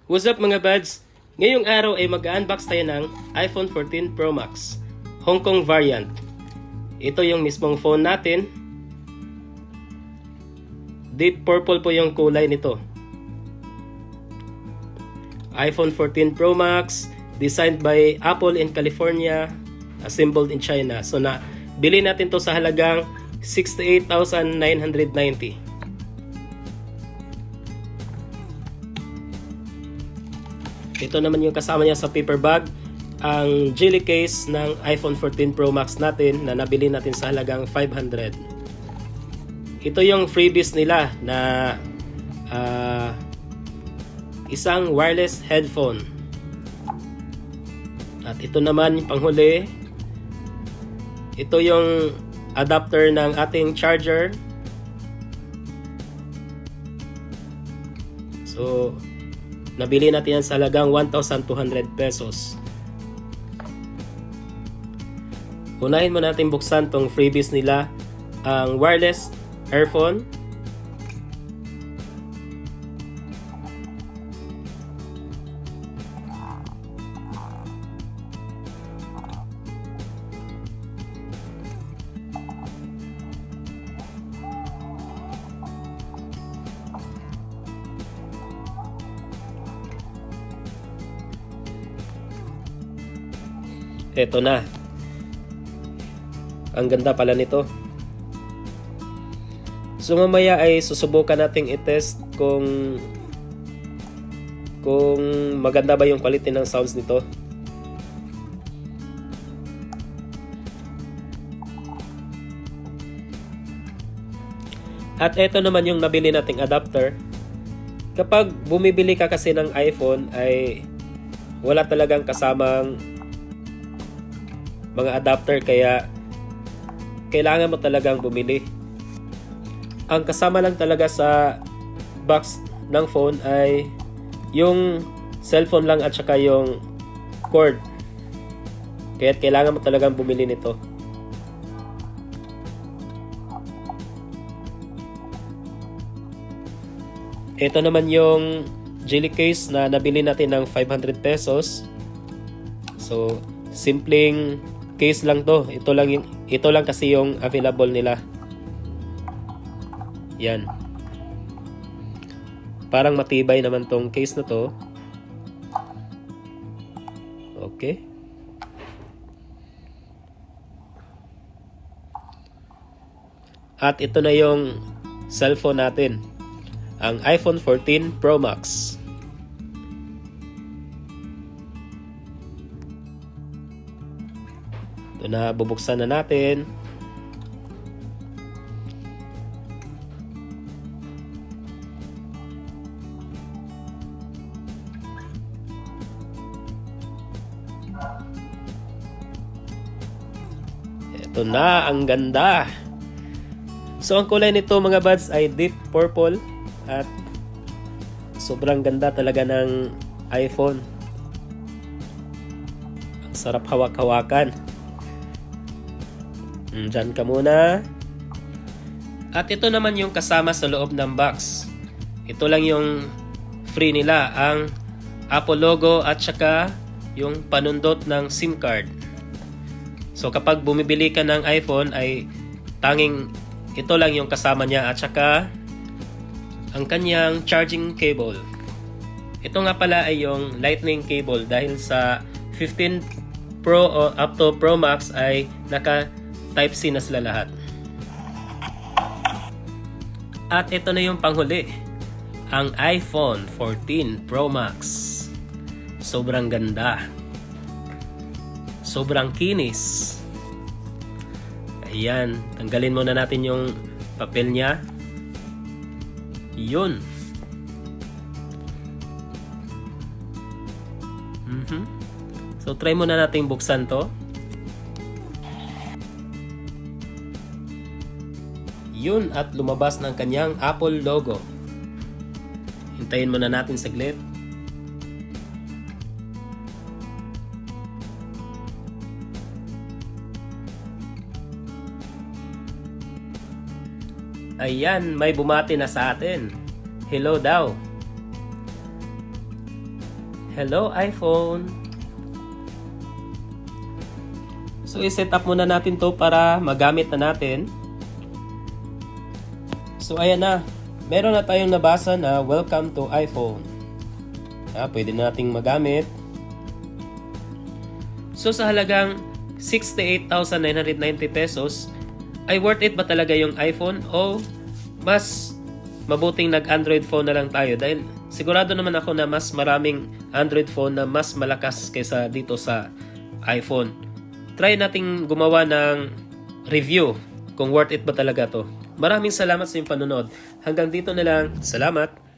What's up mga buds? Ngayong araw ay mag-unbox tayo ng iPhone 14 Pro Max Hong Kong variant. Ito yung mismong phone natin. Deep purple po yung kulay nito. iPhone 14 Pro Max, designed by Apple in California, assembled in China. So bili natin to sa halagang 68,990. Ito naman yung kasama niya sa paper bag, ang jelly case ng iPhone 14 Pro Max natin na nabili natin sa halagang 500. Ito yung freebies nila na isang wireless headphone. At ito naman yung panghuli. Ito yung adapter ng ating charger. So, nabili natin yan sa halagang 1,200 pesos. Unahin mo natin buksan tong freebies nila, ang wireless earphone. Ito na. Ang ganda pala nito. So mamaya ay susubukan nating i-test kung maganda ba yung quality ng sounds nito. At ito naman yung nabili nating adapter. Kapag bumibili ka kasi ng iPhone ay wala talagang kasamang mga adapter, kaya kailangan mo talagang bumili. Ang kasama lang talaga sa box ng phone ay yung cellphone lang at saka yung cord. Kaya kailangan mo talagang bumili nito. Ito naman yung jelly case na nabili natin ng 500 pesos. So, simpleng case lang to. Ito lang kasi yung available nila. Yan. Parang matibay naman tong case na to. Okay. At ito na yung cellphone natin. Ang iPhone 14 Pro Max. Ito na, bubuksan na natin. Ito na, ang ganda. So ang kulay nito mga buds ay deep purple at sobrang ganda talaga ng iPhone. Ang sarap hawak-hawakan. Diyan ka muna. At ito naman yung kasama sa loob ng box. Ito lang yung free nila, ang Apple logo at saka yung panundot ng SIM card. So kapag bumibili ka ng iPhone ay tanging ito lang yung kasama niya at saka ang kanyang charging cable. Ito nga pala ay yung lightning cable dahil sa 15 Pro o up to Pro Max ay naka Type-C na sila lahat. At ito na yung panghuli, ang iPhone 14 Pro Max. Sobrang ganda. Sobrang kinis. Ayan, tanggalin muna natin yung papel niya. Yun. So try muna natin buksan to. Yun, at lumabas ng kanyang Apple logo. Hintayin muna natin saglit. Ayan, may bumati na sa atin. Hello daw. Hello iPhone. So i-set up muna natin to para magamit na natin. So ayan na. Meron na tayong nabasa na welcome to iPhone. Pwede nating magamit. So sa halagang 68,990 pesos, ay worth it ba talaga yung iPhone o mas mabuting nag-Android phone na lang tayo? Dahil sigurado naman ako na mas maraming Android phone na mas malakas kaysa dito sa iPhone. Try nating gumawa ng review kung worth it ba talaga to. Maraming salamat sa inyong panonood. Hanggang dito na lang. Salamat!